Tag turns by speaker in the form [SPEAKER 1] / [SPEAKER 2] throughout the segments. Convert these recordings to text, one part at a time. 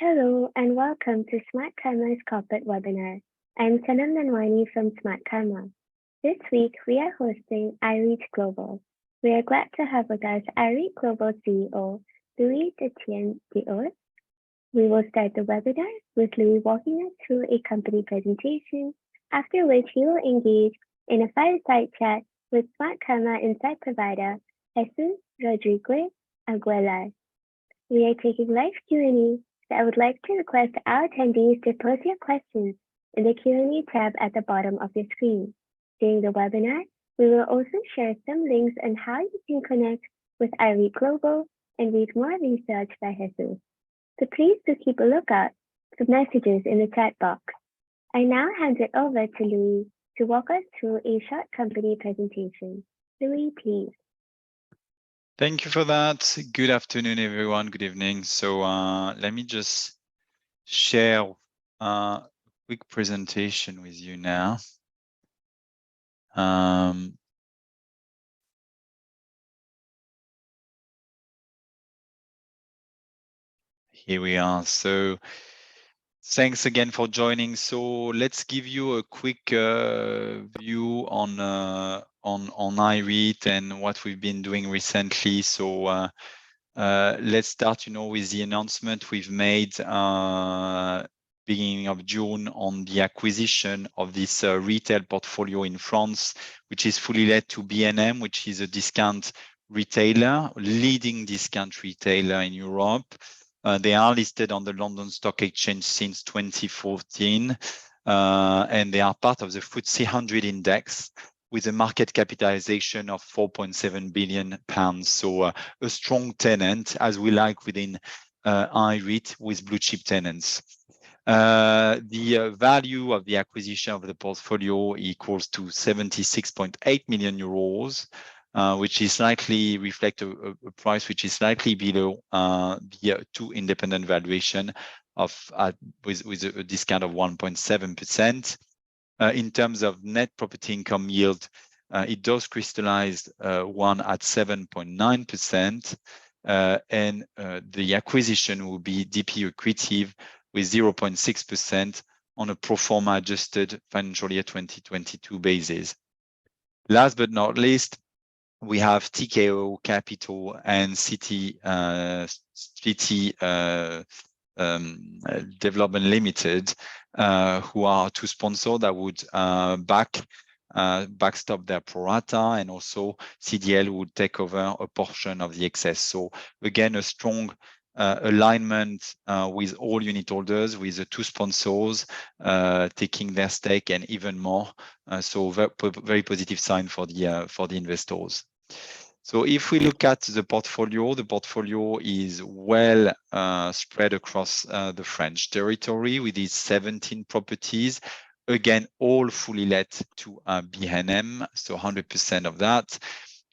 [SPEAKER 1] Hello and welcome to Smartkarma's corporate webinar. I'm Sanam Nanwani from Smartkarma. This week we are hosting IREIT Global. We are glad to have with us IREIT Global CEO Louis Etienne Dios. We will start the webinar with Louis walking us through a company presentation, after which he will engage in a fireside chat with Smartkarma Insight Provider Jesus Rodriguez Aguilar. We are taking live Q&A. So I would like to request our attendees to post your questions in the Q&A tab at the bottom of your screen. During the webinar, we will also share some links on how you can connect with IREIT Global and read more research by Jesus. So please do keep a lookout for messages in the chat box. I now hand it over to Louis to walk us through a short company presentation. Louis, please.
[SPEAKER 2] Thank you for that. Good afternoon, everyone. Good evening. So let me just share a quick presentation with you now. Here we are. So thanks again for joining. So let's give you a quick view on IREIT and what we've been doing recently. So let's start, with the announcement we've made beginning of June on the acquisition of this retail portfolio in France, which is fully let to B&M, which is a discount retailer, leading discount retailer in Europe. They are listed on the London Stock Exchange since 2014, and they are part of the FTSE 100 index with a market capitalization of £4.7 billion. So a strong tenant, as we like within IREIT, with blue chip tenants. The value of the acquisition of the portfolio equals to 76.8 million euros. Which is slightly reflect a price which is slightly below the two independent valuation of with a discount of 1.7%. In terms of net property income yield, it does crystallize one at 7.9%, and the acquisition will be DP accretive with 0.6% on a pro forma adjusted financial year 2022 basis. Last but not least, we have TKO Capital and City Development Limited, who are two sponsors that would backstop their pro rata, and also CDL would take over a portion of the excess. So again, a strong alignment with all unit holders, with the two sponsors taking their stake and even more. So very positive sign for the investors. So if we look at the portfolio is well spread across the French territory with these 17 properties. Again, all fully let to B&M, so 100% of that.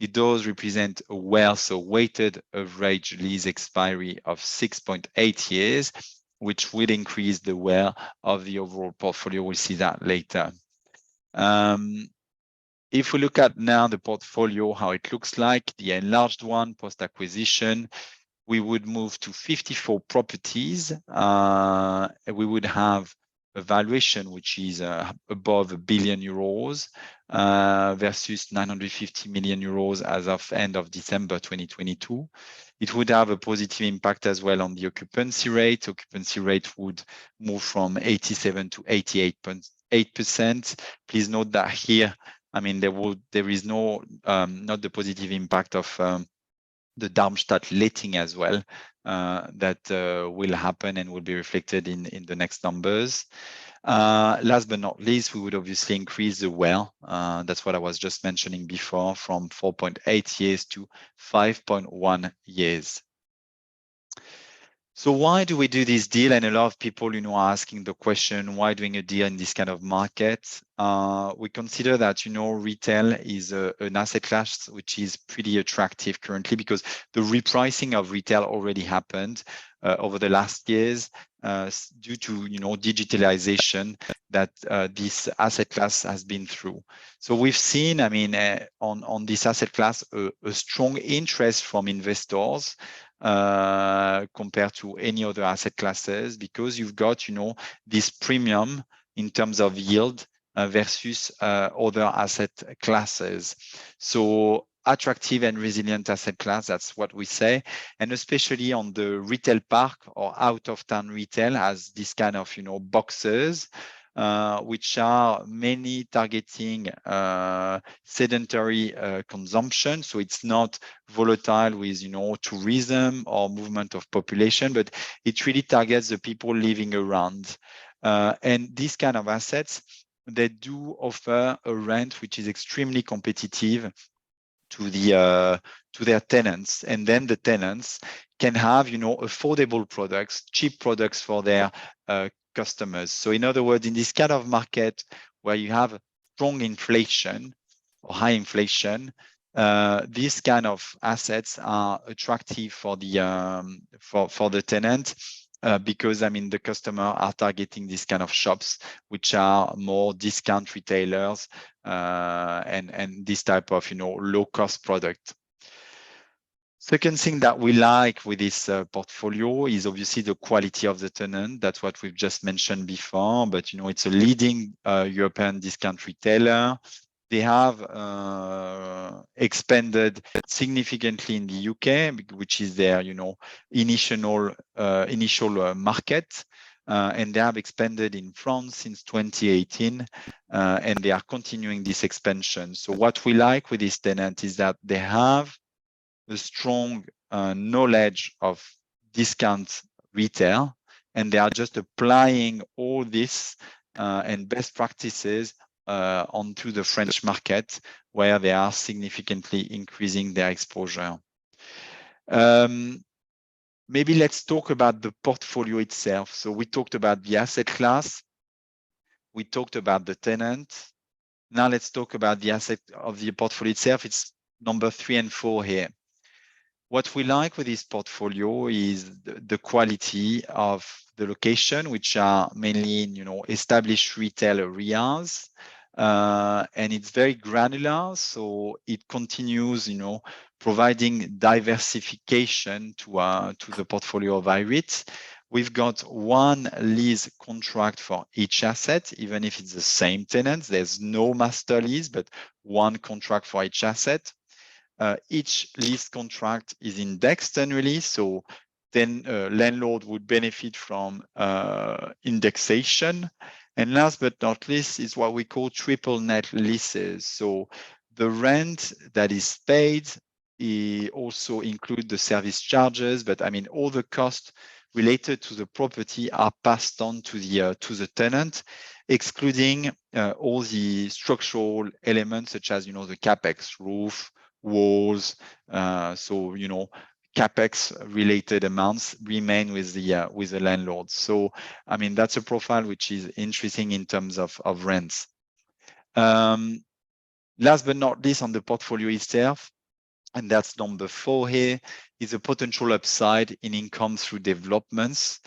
[SPEAKER 2] It does represent a weighted average lease expiry of 6.8 years, which will increase the WALE of the overall portfolio. We'll see that later. If we look at now the portfolio, how it looks like, the enlarged one post-acquisition, we would move to 54 properties. We would have a valuation which is above €1 billion versus 950 million euros as of end of December 2022. It would have a positive impact as well on the occupancy rate. Occupancy rate would move from 87 to 88.8%. Please note that here, there is no not the positive impact of the Darmstadt letting as well that will happen and will be reflected in the next numbers. Last but not least, we would obviously increase the WALE. That's what I was just mentioning before, from 4.8 years to 5.1 years. So why do we do this deal? And a lot of people, are asking the question, why doing a deal in this kind of market? we consider that, retail is an asset class which is pretty attractive currently because the repricing of retail already happened over the last years due to, digitalization that this asset class has been through. So we've seen, on this asset class, a strong interest from investors compared to any other asset classes because you've got, this premium in terms of yield versus other asset classes. So attractive and resilient asset class, that's what we say. And especially on the retail park or out of town retail has this kind of, boxes, which are mainly targeting sedentary consumption. So it's not volatile with, tourism or movement of population, but it really targets the people living around. And these kind of assets, they do offer a rent which is extremely competitive to their tenants, and then the tenants can have affordable products, cheap products for their customers. So in other words, in this kind of market where you have strong inflation or high inflation, these kind of assets are attractive for the tenant. Because the customer are targeting these kind of shops, which are more discount retailers and this type of low cost product. Second thing that we like with this portfolio is obviously the quality of the tenant. That's what we've just mentioned before, but it's a leading European discount retailer. They have expanded significantly in the UK, which is their, initial market, and they have expanded in France since 2018, and they are continuing this expansion. So what we like with this tenant is that they have a strong knowledge of discount retail, and they are just applying all this and best practices onto the French market, where they are significantly increasing their exposure. Maybe let's talk about the portfolio itself. So we talked about the asset class, we talked about the tenant. Now let's talk about the asset of the portfolio itself. It's number 3 and 4 here. What we like with this portfolio is the quality of the location, which are mainly, established retail areas. And it's very granular, so it continues, providing diversification to the portfolio of IREIT. We've got one lease contract for each asset, even if it's the same tenants. There's no master lease, but one contract for each asset. Each lease contract is indexed annually, so then landlord would benefit from indexation. And last but not least is what we call triple net leases. So the rent that is paid also include the service charges, but all the costs related to the property are passed on to the tenant, excluding all the structural elements such as the capex, roof, walls. So capex related amounts remain with the landlord. So that's a profile which is interesting in terms of rents. Last but not least, on the portfolio itself, and that's number 4 here, is a potential upside in income through developments.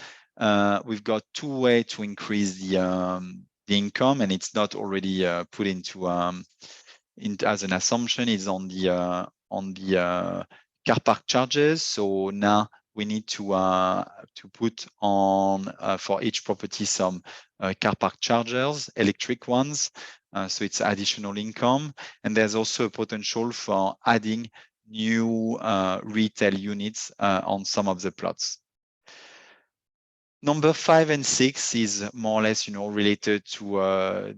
[SPEAKER 2] We've got 2 ways to increase the income, and it's not already put into as an assumption. Is on the car park charges. So now we need to put on for each property some car park chargers, electric ones. So it's additional income, and there's also a potential for adding new retail units on some of the plots. Number 5 and 6 is more or less, related to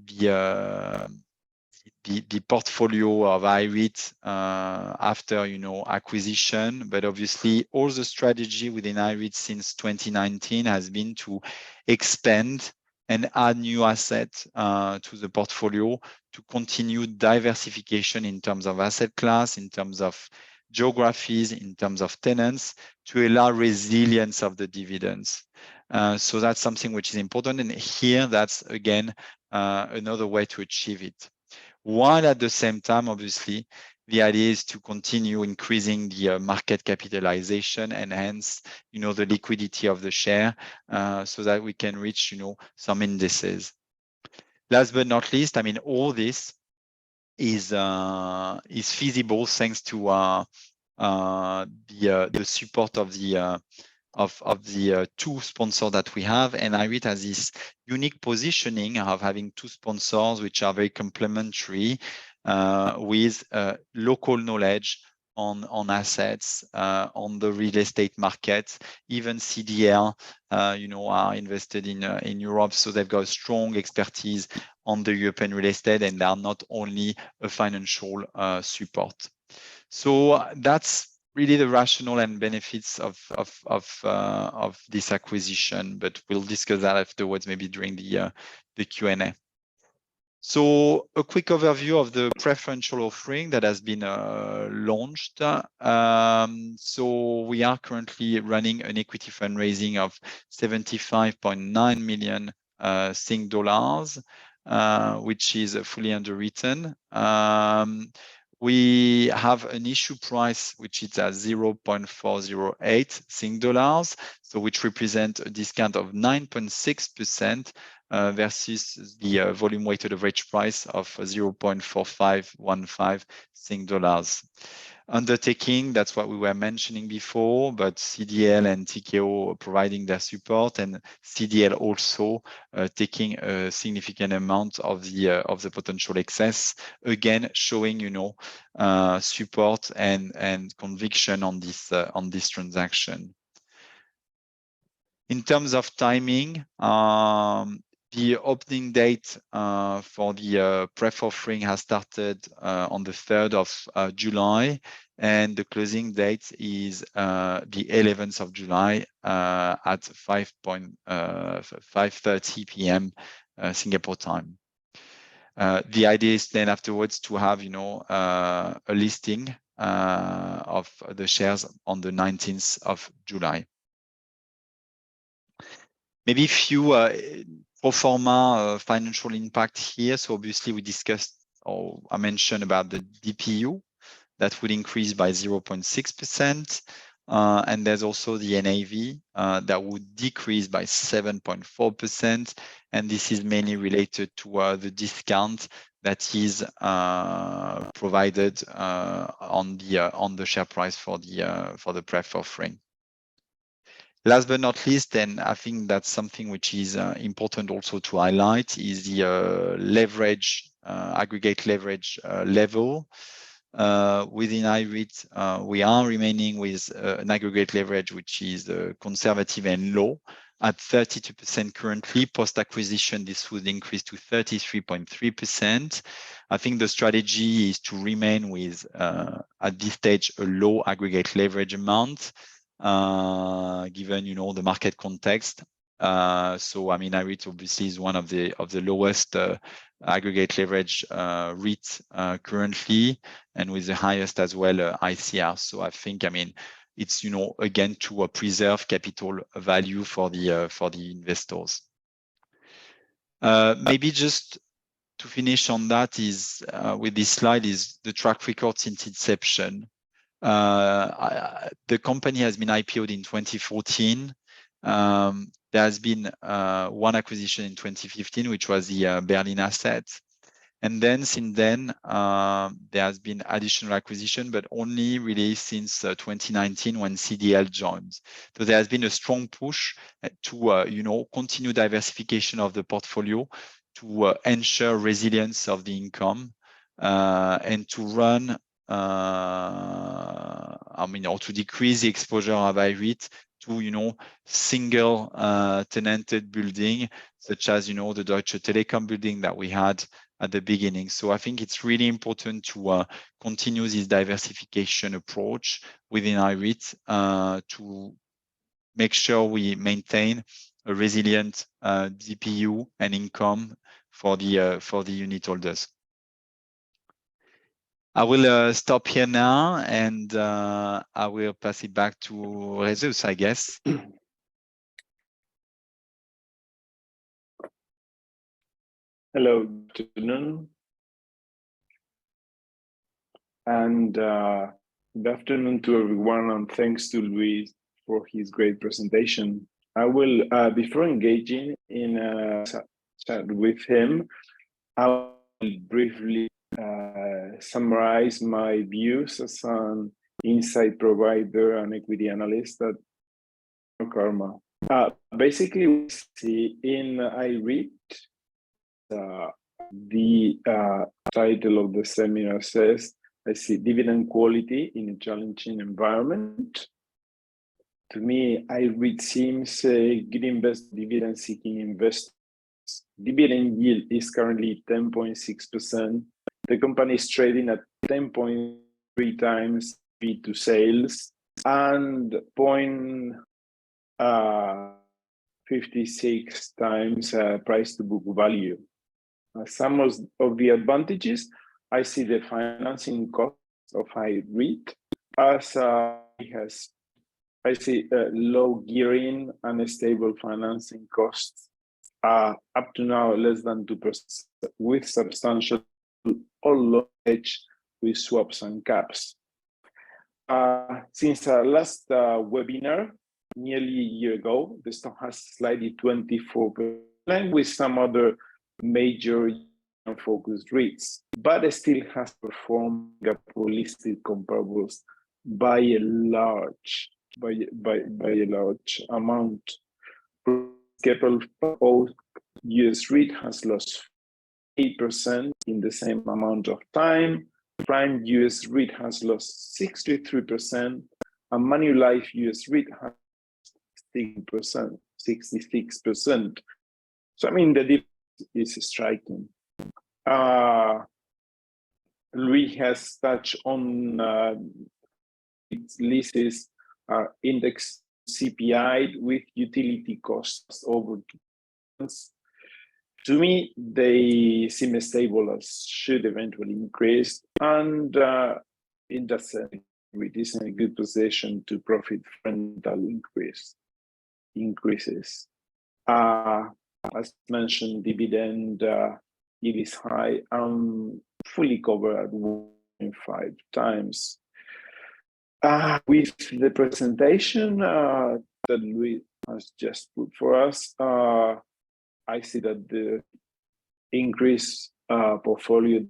[SPEAKER 2] the portfolio of IREIT after acquisition, but obviously all the strategy within IREIT since 2019 has been to expand and add new assets to the portfolio to continue diversification in terms of asset class, in terms of geographies, in terms of tenants, to allow resilience of the dividends. So that's something which is important. And here, that's again another way to achieve it. While at the same time, obviously, the idea is to continue increasing the market capitalization and hence, the liquidity of the share so that we can reach, some indices. Last but not least, I mean, all this is feasible thanks to the support of the two sponsors that we have, and IREIT has this unique positioning of having two sponsors which are very complementary with local knowledge on assets, on the real estate market. Even CDL, are invested in Europe, so they've got strong expertise on the European real estate, and they are not only a financial support. So that's really the rationale and benefits of this acquisition, but we'll discuss that afterwards, maybe during the Q&A. So a quick overview of the preferential offering that has been launched. So we are currently running an equity fundraising of 75.9 million Sing dollars, which is fully underwritten. We have an issue price, which is at 0.408 Sing dollars, so which represents a discount of 9.6% versus the volume weighted average price of 0.4515 Sing dollars. Undertaking, that's what we were mentioning before, but CDL and TKO providing their support, and CDL also taking a significant amount of the potential excess, again showing support and conviction on this transaction. In terms of timing, the opening date for the pref offering has started on the 3rd of July, and the closing date is the 11th of July at 5:30 p.m. Singapore time. The idea is then afterwards to have, a listing of the shares on the 19th of July. Maybe a few pro forma financial impact here. So obviously we discussed, or I mentioned about the DPU that would increase by 0.6%. And there's also the NAV that would decrease by 7.4%. And this is mainly related to the discount that is provided on the share price for the pref offering. Last but not least, and I think that's something which is important also to highlight, is the leverage, aggregate leverage level. Within IREIT, we are remaining with an aggregate leverage which is conservative and low at 32% currently. Post-acquisition, this would increase to 33.3%. I think the strategy is to remain with, at this stage, a low aggregate leverage amount, given the market context. So I mean, IREIT obviously is one of the lowest aggregate leverage REIT currently, and with the highest as well ICR. So I think, I mean, it's again to preserve capital value for the investors. Maybe just to finish on that is with this slide is the track record since inception. The company has been IPO'd in 2014. There has been one acquisition in 2015, which was the Berlin asset. And then since then, there has been additional acquisition, but only really since 2019 when CDL joined. So there has been a strong push to continue diversification of the portfolio, to ensure resilience of the income, and to run or to decrease the exposure of IREIT to single tenanted building, such as the Deutsche Telekom building that we had at the beginning. So I think it's really important to continue this diversification approach within IREIT to make sure we maintain a resilient DPU and income for the unit holders. I will stop here now, and I will pass it back to Jesus, I guess.
[SPEAKER 3] Hello, good afternoon. And good afternoon to everyone, and thanks to Luis for his great presentation. I will, before engaging in a chat with him, I will briefly summarize my views as an insight provider and equity analyst at Smartkarma. Basically, we see in IREIT, the title of the seminar says, I see dividend quality in a challenging environment. To me, IREIT seems a good dividend-seeking investor. Dividend yield is currently 10.6%. The company is trading at 10.3 times P to sales and 0.56 times price to book value. Some of the advantages, I see the financing cost of IREIT as I see low gearing and a stable financing costs, up to now less than 2%, with substantial or low hedge with swaps and caps. Since our last webinar, nearly a year ago, the stock has slightly 24%, with some other major focused REITs, but it still has performed listed comparables by a large amount. Capital US REIT has lost 8% in the same amount of time. Prime US REIT has lost 63%, and Manulife US REIT has 66%. So I mean the difference is striking. Luis has touched on its leases are indexed CPI with utility costs over 2 months. To me, they seem stable as should eventually increase, and in that sense, it is in a good position to profit from rental increases. As mentioned, dividend it is high and fully covered at 1.5 times. With the presentation that Luis has just put for us, I see that the increased portfolio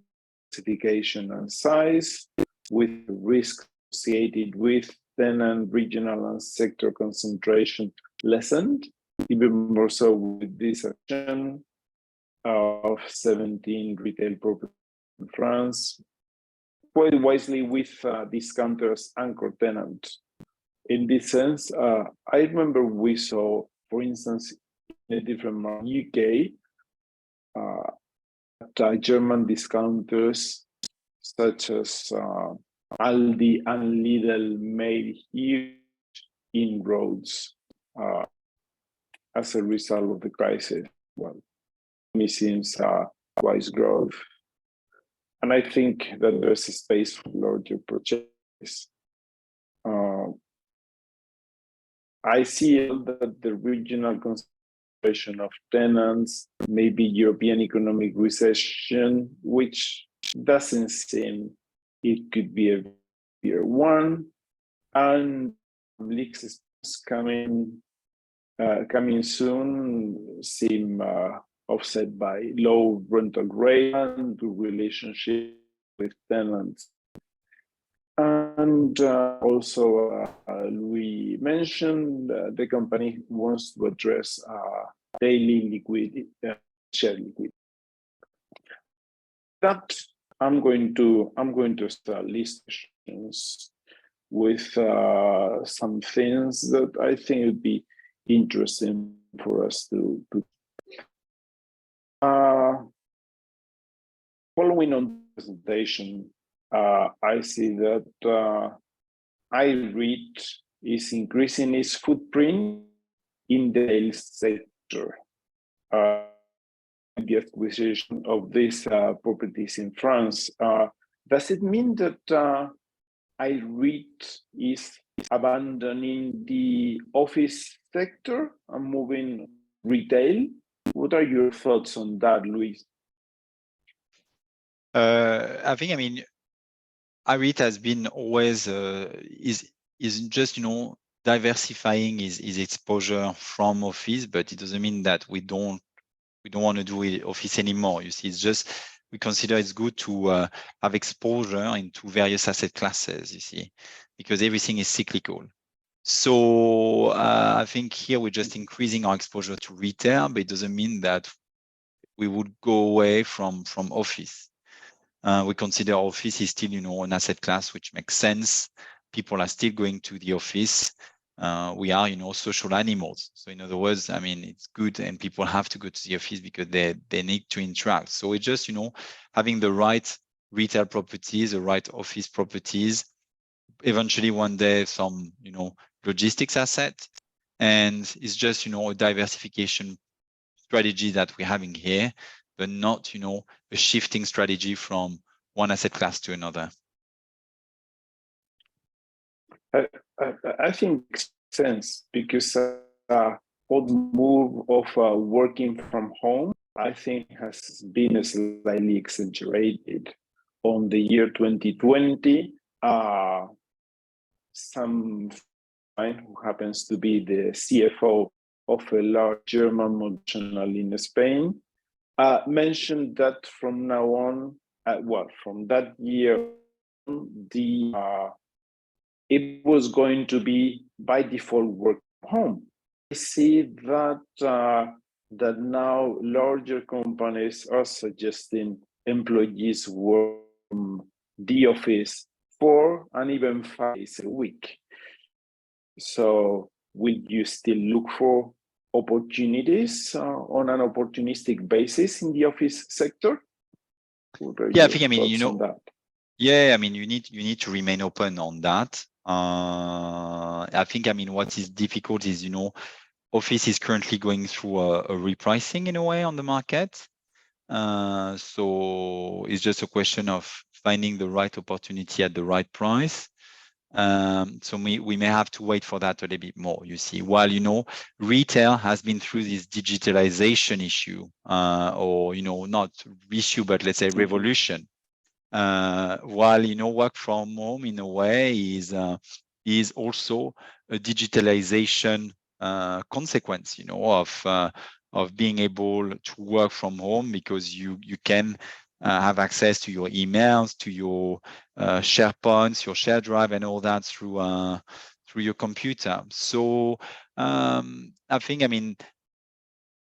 [SPEAKER 3] diversification and size with risk associated with tenant, regional, and sector concentration lessened, even more so with this action of 17 retail properties in France, quite wisely with discounters anchor tenants. In this sense, I remember we saw, for instance, in a different market, UK, German discounters such as Aldi and Lidl made huge inroads as a result of the crisis. Well, it seems wise growth. And I think that there's a space for larger purchases. I see that the regional concentration of tenants, maybe European economic recession, which doesn't seem it could be a year one, and leaks coming soon seem offset by low rental rate and relationship with tenants. And also, we mentioned the company wants to address daily liquidity, share liquidity. That I'm going to start lists with some things that I think would be interesting for us to following on the presentation. I see that IREIT is increasing its footprint in the real sector. The acquisition of these properties in France, does it mean that IREIT is abandoning the office sector and moving retail? What are your thoughts on that, Luis?
[SPEAKER 2] I think, I mean, IREIT has been always is just, you know, diversifying his exposure from office, but it doesn't mean that we don't want to do office anymore. You see, it's just we consider it's good to have exposure into various asset classes. You see, because everything is cyclical. So I think here we're just increasing our exposure to retail, but it doesn't mean that we would go away from office. We consider office is still, you know, an asset class which makes sense. People are still going to the office. We are, you know, social animals. So in other words, I mean, it's good and people have to go to the office because they need to interact. So it's just, you know, having the right retail properties, the right office properties, eventually one day some, you know, logistics asset. And it's just, you know, a diversification strategy that we're having here, but not, you know, a shifting strategy from one asset class to another.
[SPEAKER 3] I think it makes sense because all the move of working from home, I think, has been slightly exaggerated. On the year 2020, some who happens to be the CFO of a large German multinational in Spain mentioned that from now on, from that year, it was going to be by default work from home. I see that that now larger companies are suggesting employees work from the office 4 and even 5 days a week. So will you still look for opportunities on an opportunistic basis in the office sector?
[SPEAKER 2] Yeah, I think, I mean, you know, yeah, I mean, you need to remain open on that. I think, I mean, what is difficult is, you know, office is currently going through a repricing in a way on the market. So it's just a question of finding the right opportunity at the right price. So we may have to wait for that a little bit more, you see, while, you know, retail has been through this digitalization issue, or, you know, not issue, but let's say revolution. While, you know, work from home in a way is also a digitalization consequence, you know, of being able to work from home, because you can have access to your emails, to your SharePoints, your share drive, and all that through your computer. So I think, I mean,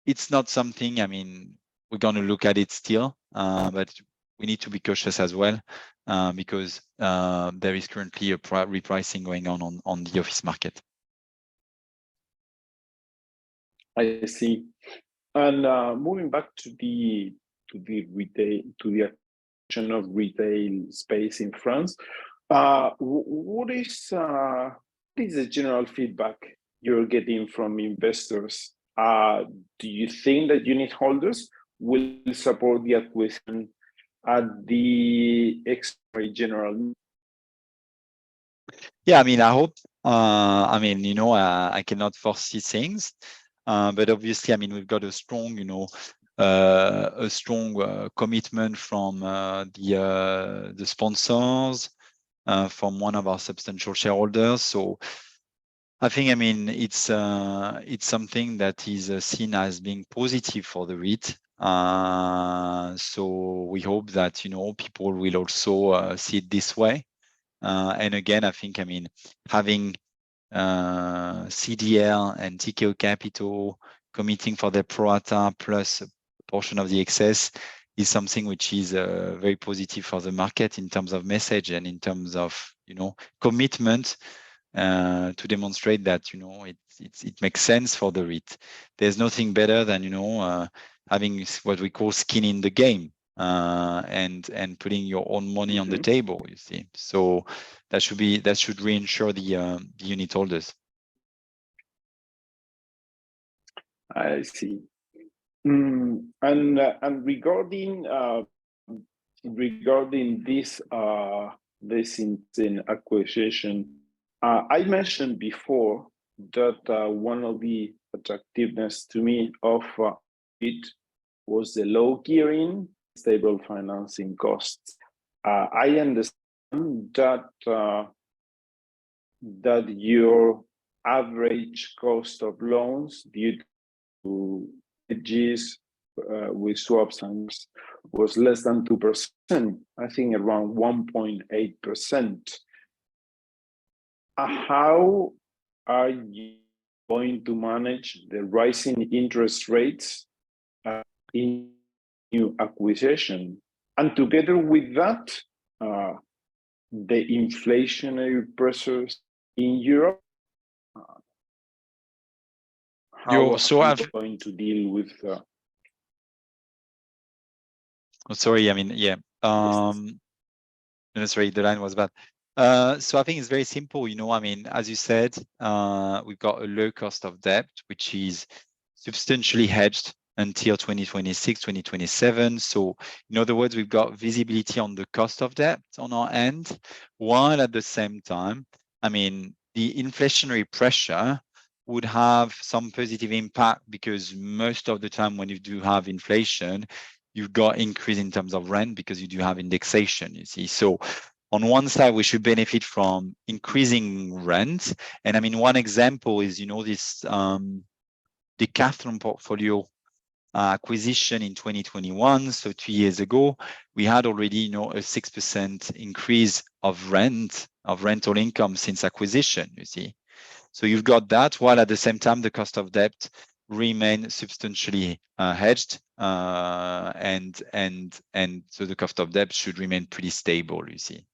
[SPEAKER 2] it's not something, I mean, we're going to look at it still, but we need to be cautious as well, because there is currently a repricing going on the office market.
[SPEAKER 3] I see. And moving back to the retail, to the action of retail space in France, what is the general feedback you're getting from investors? Do you think that unit holders will support the acquisition at the expiry general?
[SPEAKER 2] Yeah, I mean, I hope. I mean, you know, I cannot foresee things, but obviously, I mean, we've got a strong, you know, commitment from the sponsors, from one of our substantial shareholders. So I think, I mean, it's something that is seen as being positive for the REIT. So we hope that, you know, people will also see it this way. And again, I think, I mean, having CDL and TKO Capital committing for their pro rata plus a portion of the excess is something which is very positive for the market in terms of message and in terms of, you know, commitment to demonstrate that, you know, it makes sense for the REIT. There's nothing better than, you know, having what we call skin in the game, and putting your own money on the table, you see. So that should reassure the unit holders.
[SPEAKER 3] I see. And regarding this in acquisition, I mentioned before that one of the attractiveness to me of it was the low gearing, stable financing costs. I understand that your average cost of loans due to hedges with swaps and was less than 2%, I think around 1.8%. How are you going to manage the rising interest rates in new acquisition? And together with that, the inflationary pressures in Europe, how are you going to deal with?
[SPEAKER 2] Sorry, I mean, yeah. Sorry, the line was bad. So I think it's very simple. I mean, as you said, we've got a low cost of debt, which is substantially hedged until 2026, 2027. So in other words, we've got visibility on the cost of debt on our end, while at the same time, I mean, the inflationary pressure would have some positive impact because most of the time when you do have inflation, you've got increase in terms of rent because you do have indexation, you see. So on one side, we should benefit from increasing rent. And I mean, one example is, this Decathlon portfolio acquisition in 2021. So 2 years ago, we had already, a 6% increase of rental income since acquisition, you see. So you've got that, while at the same time, the cost of debt remain substantially hedged, and so the cost of debt should remain pretty stable, you see.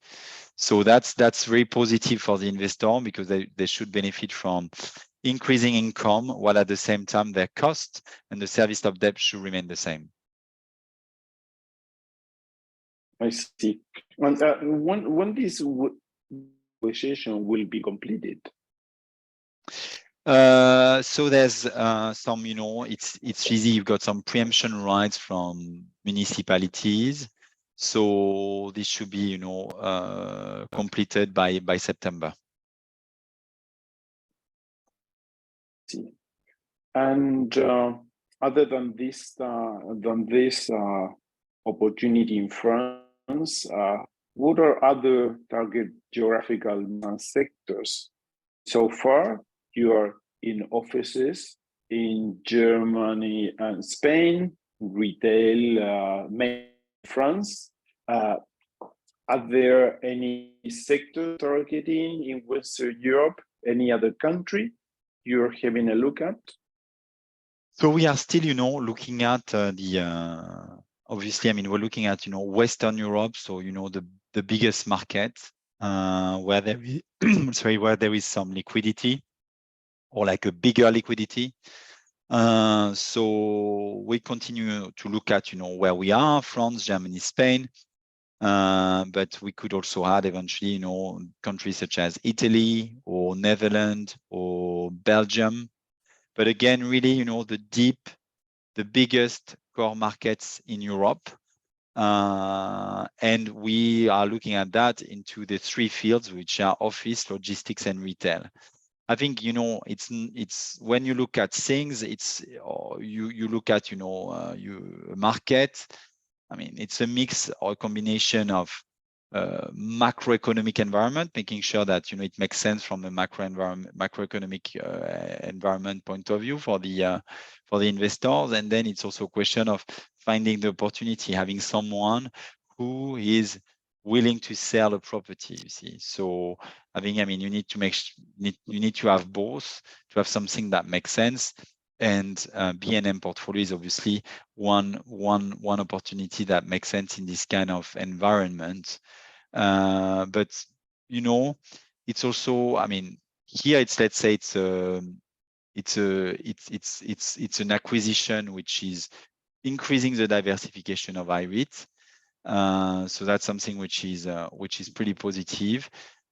[SPEAKER 2] So that's very positive for the investor because they should benefit from increasing income, while at the same time their cost and the service of debt should remain the same.
[SPEAKER 3] I see. And when this acquisition will be completed?
[SPEAKER 2] So there's some, it's easy. You've got some preemption rights from municipalities. So this should be, completed by September.
[SPEAKER 3] And other than this opportunity in France, what are other target geographical sectors? So far, you are in offices in Germany and Spain, retail, mainly France. Are there any sectors targeting in Western Europe, any other country you're having a look at?
[SPEAKER 2] So we are still, looking at obviously, I mean, we're looking at, Western Europe. So, the biggest market where there is, where there is some liquidity or like a bigger liquidity. So we continue to look at, where we are, France, Germany, Spain. But we could also add eventually, countries such as Italy or Netherlands or Belgium. But again, really, the biggest core markets in Europe. And we are looking at that into the 3 fields, which are office, logistics, and retail. I think, it's when you look at things, it's you look at, market. I mean, it's a mix or a combination of macroeconomic environment, making sure that it makes sense from a macroeconomic environment point of view for the investors, and then it's also a question of finding the opportunity, having someone who is willing to sell a property. You see, so I mean, you need to have both to have something that makes sense. And B&M portfolio is obviously one opportunity that makes sense in this kind of environment. But it's also, I mean, here it's, let's say it's an acquisition which is increasing the diversification of IREIT. So that's something which is pretty positive.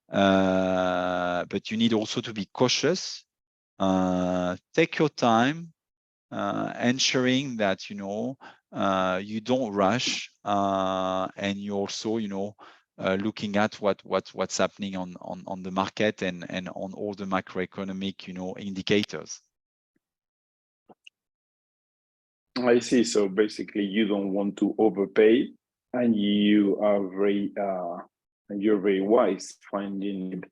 [SPEAKER 2] But you need also to be cautious. Take your time, ensuring that you don't rush, and you also looking at what's happening on the market and on all the macroeconomic indicators.
[SPEAKER 3] I see. So basically, you don't want to overpay, and you are you're very wise finding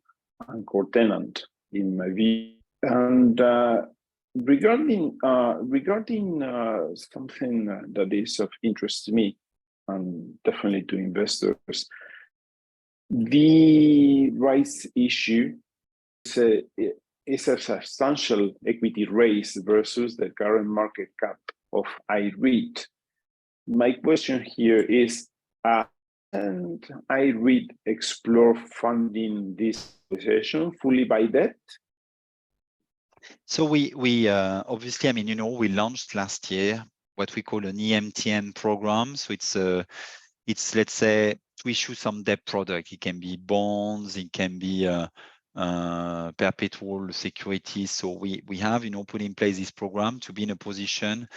[SPEAKER 3] anchor tenant in my view. And regarding something that is of interest to me, and definitely to investors, the rights issue is a substantial equity raise versus the current market cap of IREIT. My question here is, and IREIT explore funding this position fully by debt?
[SPEAKER 2] So we obviously, I mean, you know, we launched last year what we call an EMTN program. So it's let's say to issue some debt product. It can be bonds, it can be perpetual securities. So we have, you know, put in place this program to be in a position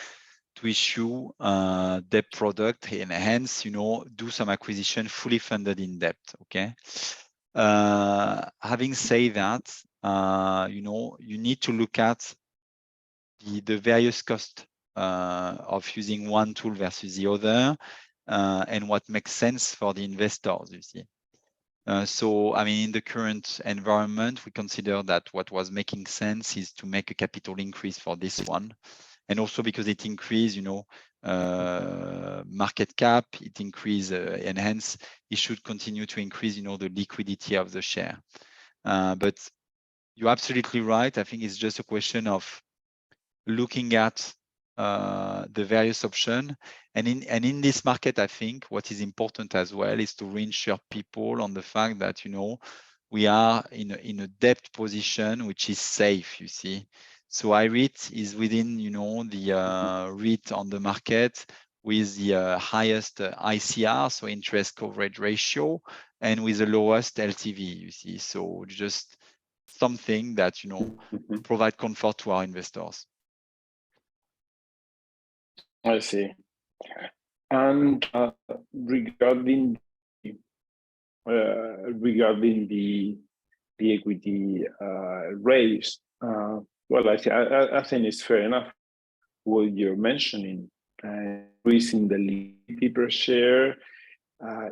[SPEAKER 2] to issue debt product and hence, you know, do some acquisition fully funded in debt. Okay. Having said that, you know, you need to look at the various costs of using one tool versus the other, and what makes sense for the investors, you see. So, I mean, in the current environment, we consider that what was making sense is to make a capital increase for this one. And also because it increased, you know, market cap, it increased, and hence it should continue to increase, you know, the liquidity of the share. But you're absolutely right. I think it's just a question of looking at the various options. And in this market, I think what is important as well is to reinsure people on the fact that, you know, we are in a debt position which is safe, you see. So IREIT is within, you know, the REIT on the market with the highest ICR, so interest coverage ratio, and with the lowest LTV, you see. So just something that, you know, provide comfort to our investors.
[SPEAKER 3] I see. And regarding the equity raise, well, I think it's fair enough what you're mentioning, increasing the liquidity per share,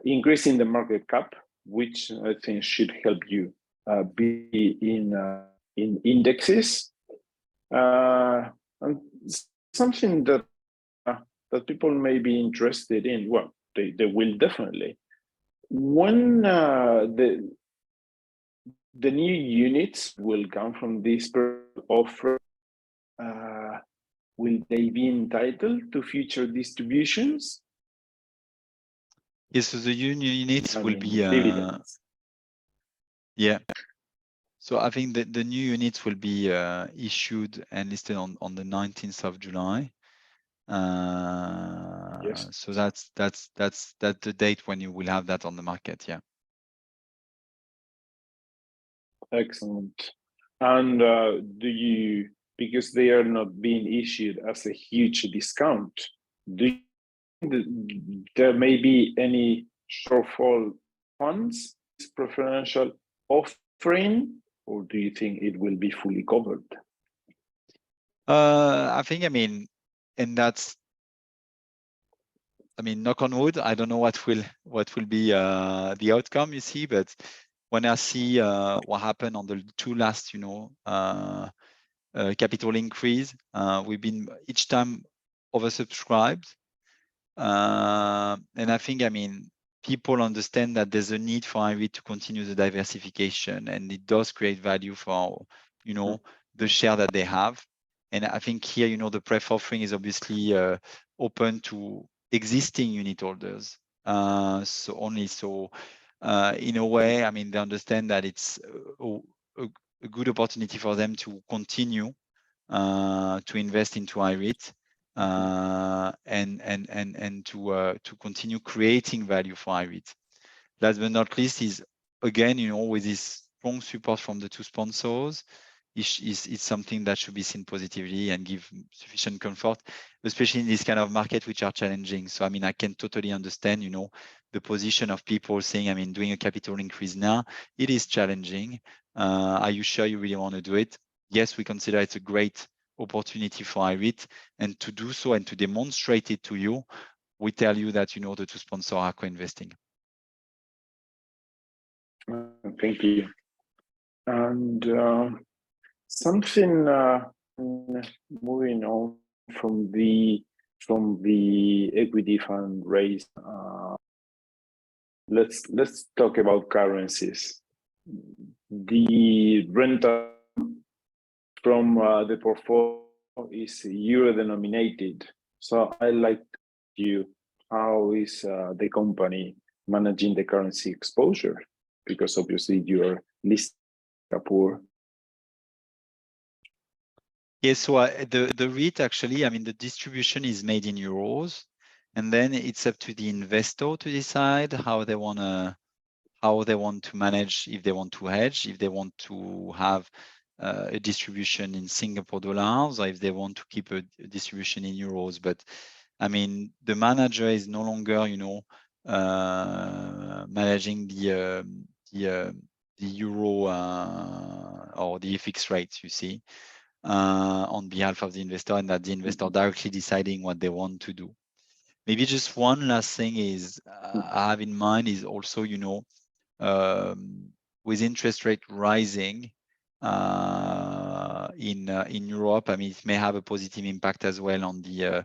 [SPEAKER 3] increasing the market cap, which I think should help you be in indexes, and something that people may be interested in. Well, they will definitely. When the new units will come from this offer, will they be entitled to future distributions?
[SPEAKER 2] Yes, so the units will be
[SPEAKER 3] dividends.
[SPEAKER 2] Yeah. So I think that the new units will be issued and listed on the 19th of July.
[SPEAKER 3] Yes.
[SPEAKER 2] So that's the date when you will have that on the market. Yeah.
[SPEAKER 3] Excellent. And do you, because they are not being issued as a huge discount, do you think there may be any shortfall funds, preferential offering, or do you think it will be fully covered?
[SPEAKER 2] I think, I mean, and that's, I mean, knock on wood, I don't know what will be the outcome, you see, but when I see what happened on the two last, you know, capital increase, we've been each time oversubscribed. And I think, I mean, people understand that there's a need for IREIT to continue the diversification, and it does create value for, you know, the share that they have. And I think here, you know, the pref offering is obviously open to existing unit holders. So only so, in a way, I mean, they understand that it's a good opportunity for them to continue to invest into IREIT. And to continue creating value for IREIT. Last but not least is, again, you know, with this strong support from the two sponsors, is something that should be seen positively and give sufficient comfort, especially in this kind of market which are challenging. So I mean, I can totally understand, you know, the position of people saying, I mean, doing a capital increase now, it is challenging. Are you sure you really want to do it? Yes, we consider it's a great opportunity for IREIT, and to do so and to demonstrate it to you, we tell you that in order to sponsor our co-investing.
[SPEAKER 3] Thank you. And something moving on from the equity fundraise. Let's talk about currencies. The rental from the portfolio is euro denominated. So I like you, how is the company managing the currency exposure? Because obviously you're listed Singapore.
[SPEAKER 2] Yes, so the REIT actually, I mean, the distribution is made in euros, and then it's up to the investor to decide how they want to manage, if they want to hedge, if they want to have a distribution in Singapore dollars, or if they want to keep a distribution in euros. But I mean, the manager is no longer, managing the euro or the FX rates, you see, on behalf of the investor, and that the investor directly deciding what they want to do. Maybe just one last thing is I have in mind is also, with interest rate rising in Europe, I mean, it may have a positive impact as well on the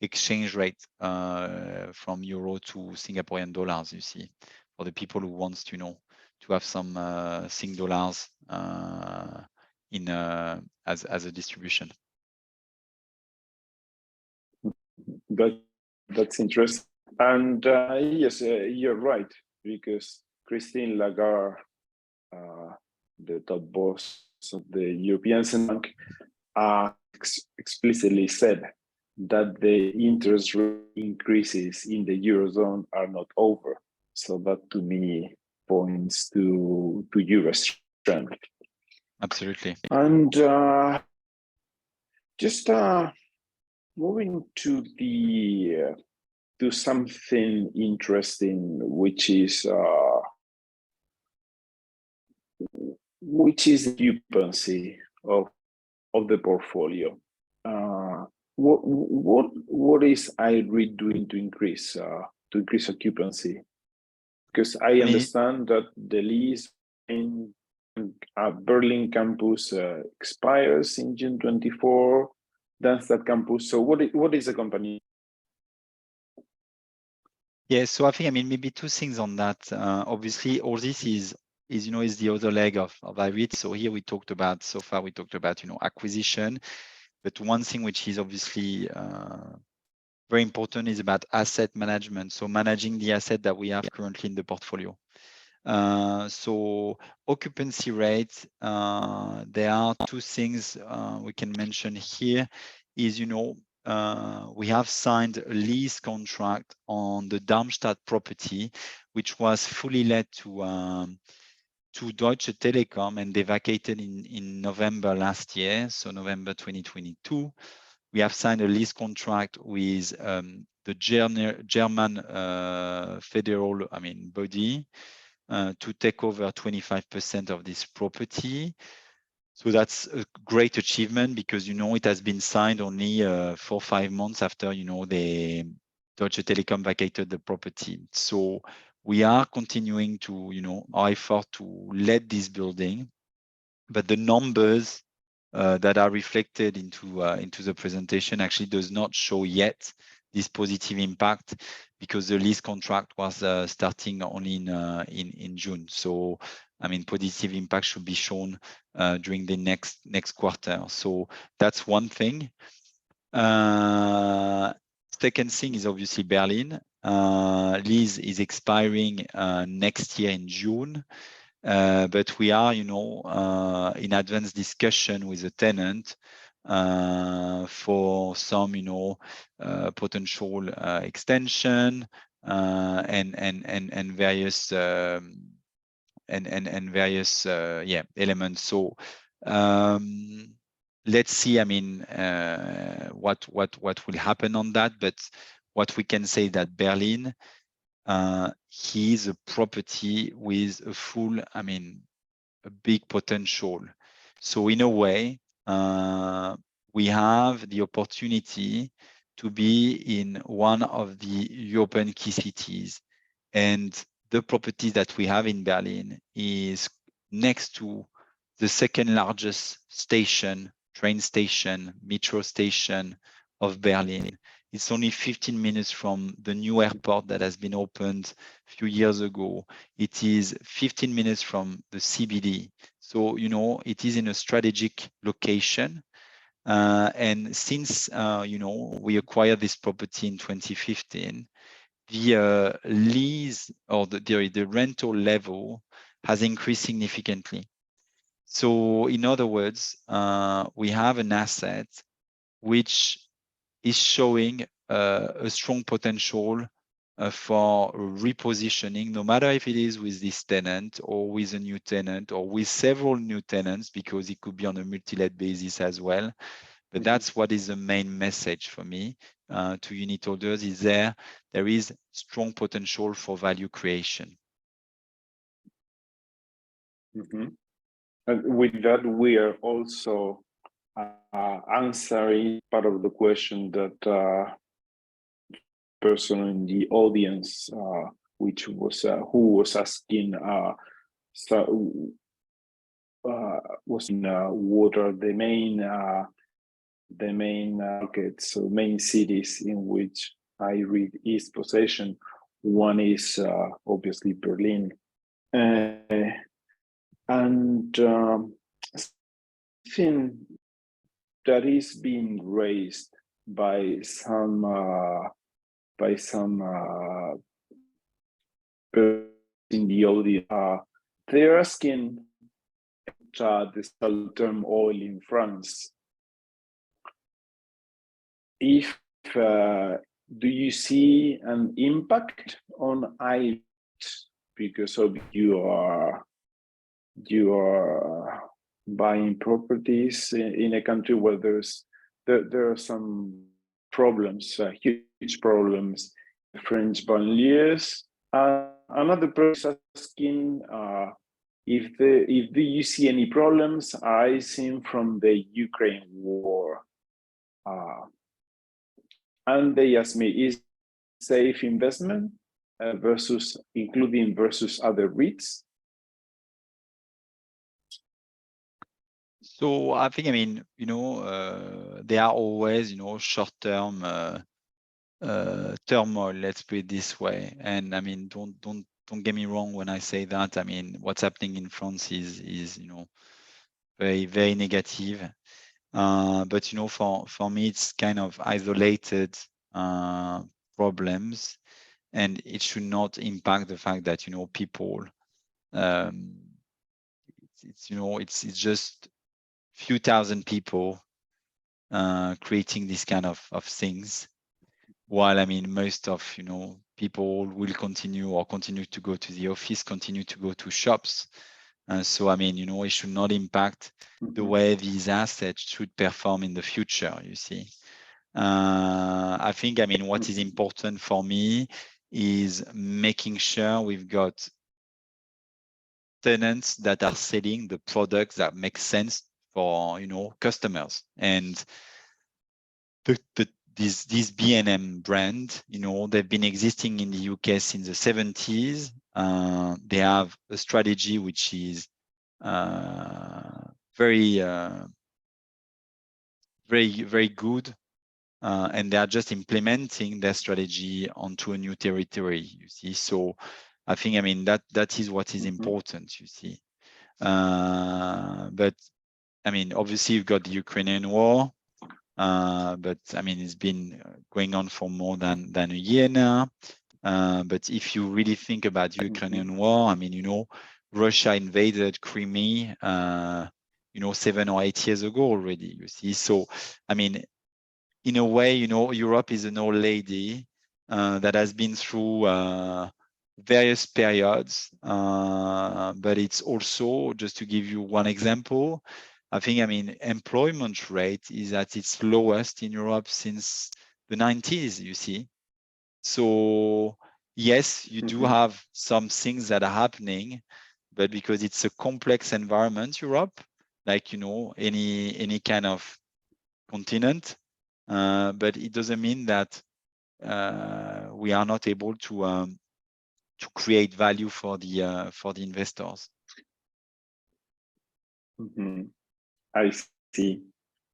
[SPEAKER 2] exchange rate from euro to Singaporean dollars, you see, for the people who wants to, to have some Sing dollars in as a distribution.
[SPEAKER 3] That's interesting. And yes, you're right, because Christine Lagarde, the top boss of the European Central Bank, explicitly said that the interest rate increases in the Eurozone are not over. So that to me points to euro strength.
[SPEAKER 2] Absolutely.
[SPEAKER 3] And just moving to to something interesting, which is occupancy of the portfolio. What is IREIT doing to increase occupancy? Because I understand that the lease in Berlin campus expires in June 24. That's that campus. So what is the company?
[SPEAKER 2] Yeah, so I think, I mean, maybe two things on that. Obviously, all this is the other leg of IREIT. So here so far we talked about, acquisition, but one thing which is obviously very important is about asset management. So managing the asset that we have currently in the portfolio. So occupancy rate, there are two things we can mention here is, we have signed a lease contract on the Darmstadt property, which was fully let to Deutsche Telekom, and they vacated in November last year, so November 2022. We have signed a lease contract with the German federal, body to take over 25% of this property. So that's a great achievement because, it has been signed only 4 or 5 months after, the Deutsche Telekom vacated the property. So we are continuing to, our effort to let this building, but the numbers that are reflected into the presentation actually does not show yet this positive impact because the lease contract was starting only in June. So, positive impact should be shown during the next quarter. So that's one thing. Second thing is obviously Berlin. Lease is expiring next year in June. But we are, in advanced discussion with the tenant for some, potential extension and various various elements. So let's see. What will happen on that? But what we can say that Berlin. He is a property with a full, a big potential. So in a way, we have the opportunity to be in one of the European key cities. And the property that we have in Berlin is next to the second largest station, train station, metro station of Berlin. It's only 15 minutes from the new airport that has been opened a few years ago. It is 15 minutes from the CBD. So, you know, it is in a strategic location. And since, you know, we acquired this property in 2015, the lease or the rental level has increased significantly. So in other words, we have an asset which is showing a strong potential for repositioning, no matter if it is with this tenant or with a new tenant or with several new tenants, because it could be on a multi-let basis as well. But that's what is the main message for me to unit holders, is there is strong potential for value creation.
[SPEAKER 3] And with that, we are also answering part of the question that person in the audience, which was who was asking, what are the main markets, so main cities in which IREIT is possession. One is obviously Berlin, and something that is being raised by some in the audience. They're asking the short-term oil in France. If do you see an impact on IREIT because of you are buying properties in a country where there are some problems, huge problems, French banlieues. Another person asking if do you see any problems arising from the Ukraine war? And they asked me, is safe investment versus other REITs?
[SPEAKER 2] So I think, I mean, you know, there are always, you know, short-term turmoil, let's put it this way. And I mean, don't get me wrong when I say that. I mean, what's happening in France is you know, very, very negative. But you know, for me, it's kind of isolated problems, and it should not impact the fact that, you know, people, it's you know, it's just few thousand people creating this kind of things, while I mean most of, you know, people will continue to go to the office, continue to go to shops. So I mean, you know, it should not impact the way these assets should perform in the future, you see. I think, I mean, what is important for me is making sure we've got tenants that are selling the products that make sense for, you know, customers. And this B&M brand, you know, they've been existing in the UK since the 70s. They have a strategy which is very good, and they are just implementing their strategy onto a new territory, you see. So I think, I mean, that is what is important, you see. But I mean, obviously you've got the Ukrainian war, but I mean, it's been going on for more than a year now. But if you really think about the Ukrainian war, I mean, you know, Russia invaded Crimea, you know, 7 or 8 years ago already, you see. So, I mean, in a way, you know, Europe is an old lady that has been through various periods, but it's also, just to give you one example, I think, I mean, employment rate is at its lowest in Europe since the 90s, you see. So yes, you do have some things that are happening, but because it's a complex environment, Europe, like, you know, any kind of continent, but it doesn't mean that we are not able to create value for the investors.
[SPEAKER 3] Mm-hmm. I see.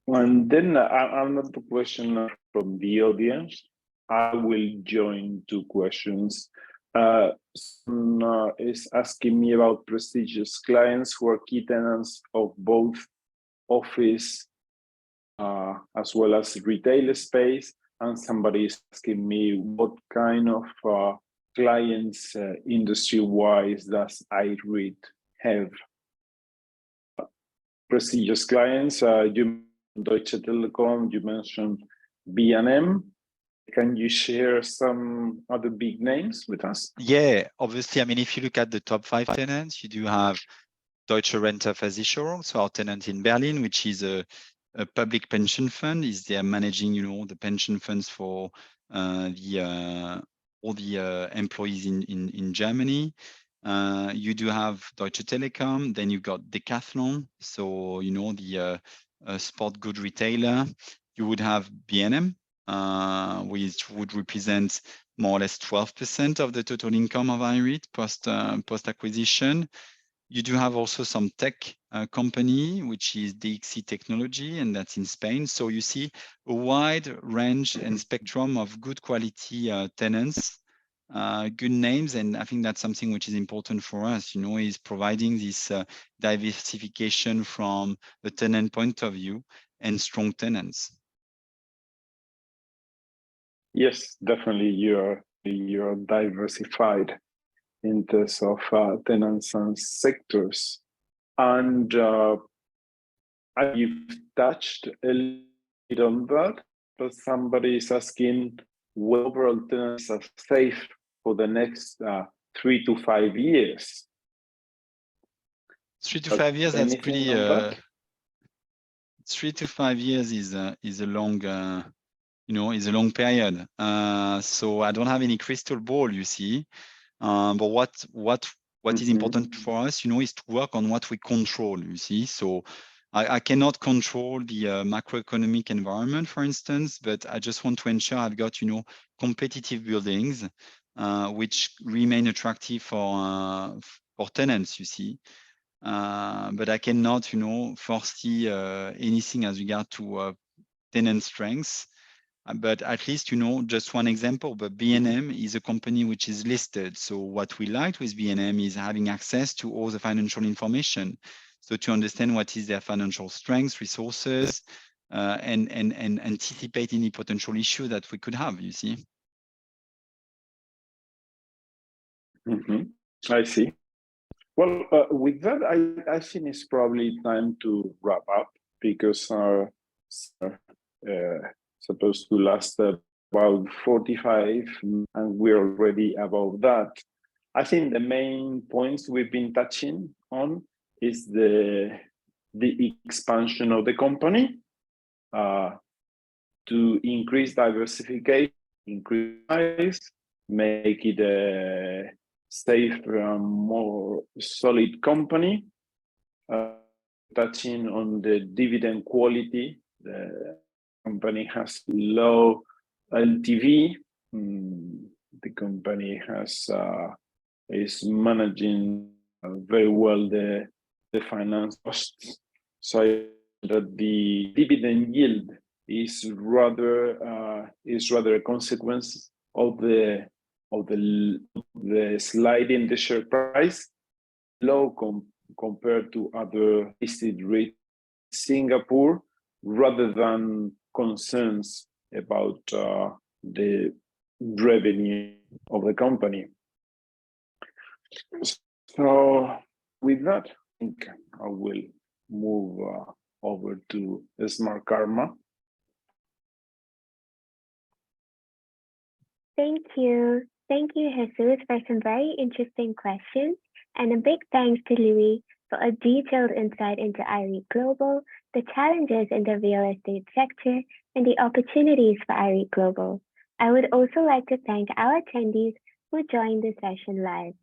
[SPEAKER 3] And then another question from the audience. I will join two questions. Someone is asking me about prestigious clients who are key tenants of both office as well as retail space. And somebody is asking me what kind of clients industry-wise does IREIT have? Prestigious clients, you mentioned Deutsche Telekom, you mentioned B&M. Can you share some other big names with us?
[SPEAKER 2] Yeah, obviously, I mean, if you look at the top 5 tenants, you do have Deutsche Rentenversicherung, so our tenant in Berlin, which is a public pension fund, is they are managing, the pension funds for all the employees in Germany. You do have Deutsche Telekom, then you've got Decathlon, so the sport good retailer. You would have B&M, which would represent more or less 12% of the total income of IREIT post acquisition. You do have also some tech company, which is DXC Technology, and that's in Spain. So you see a wide range and spectrum of good quality tenants, good names, and I think that's something which is important for us, is providing this diversification from the tenant point of view and strong tenants.
[SPEAKER 3] Yes, definitely. You're diversified in terms of tenants and sectors, and you've touched a little bit on that. But somebody is asking, what overall tenants are safe for the next 3 to 5 years?
[SPEAKER 2] 3 to 5 years. That's pretty.
[SPEAKER 3] That?
[SPEAKER 2] 3 to 5 years is a long. Is a long period. So I don't have any crystal ball, you see. But what is important for us, is to work on what we control, you see. So I cannot control the macroeconomic environment, for instance, but I just want to ensure I've got, competitive buildings, which remain attractive for tenants, you see. But I cannot, foresee anything as regard to tenant strengths. But at least, just one example, but B&M is a company which is listed. So what we liked with B&M is having access to all the financial information. So to understand what is their financial strengths, resources, and anticipate any potential issue that we could have, you see.
[SPEAKER 3] I see. Well, with that, I think it's probably time to wrap up, because our supposed to last about 45, and we're already above that. I think the main points we've been touching on is the expansion of the company to increase diversification, increase size, make it a safer and more solid company, touching on the dividend quality. The company has low LTV. The company is managing very well the finance costs, so that the dividend yield is rather a consequence of the slide in the share price, low compared to other listed REIT Singapore, rather than concerns about the revenue of the company. So with that, I think I will move over to Smartkarma.
[SPEAKER 1] Thank you, Jesus, for some very interesting questions, and a big thanks to Louis for a detailed insight into IREIT Global, the challenges in the real estate sector, and the opportunities for IREIT Global. I would also like to thank our attendees who joined the session live.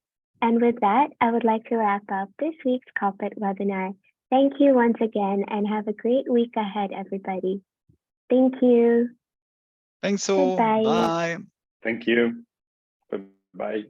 [SPEAKER 1] And with that, I would like to wrap up this week's corporate webinar. Thank you once again, and have a great week ahead, everybody. Thank you.
[SPEAKER 2] Thanks all.
[SPEAKER 1] Bye-bye.
[SPEAKER 2] Bye.
[SPEAKER 3] Thank you. Bye.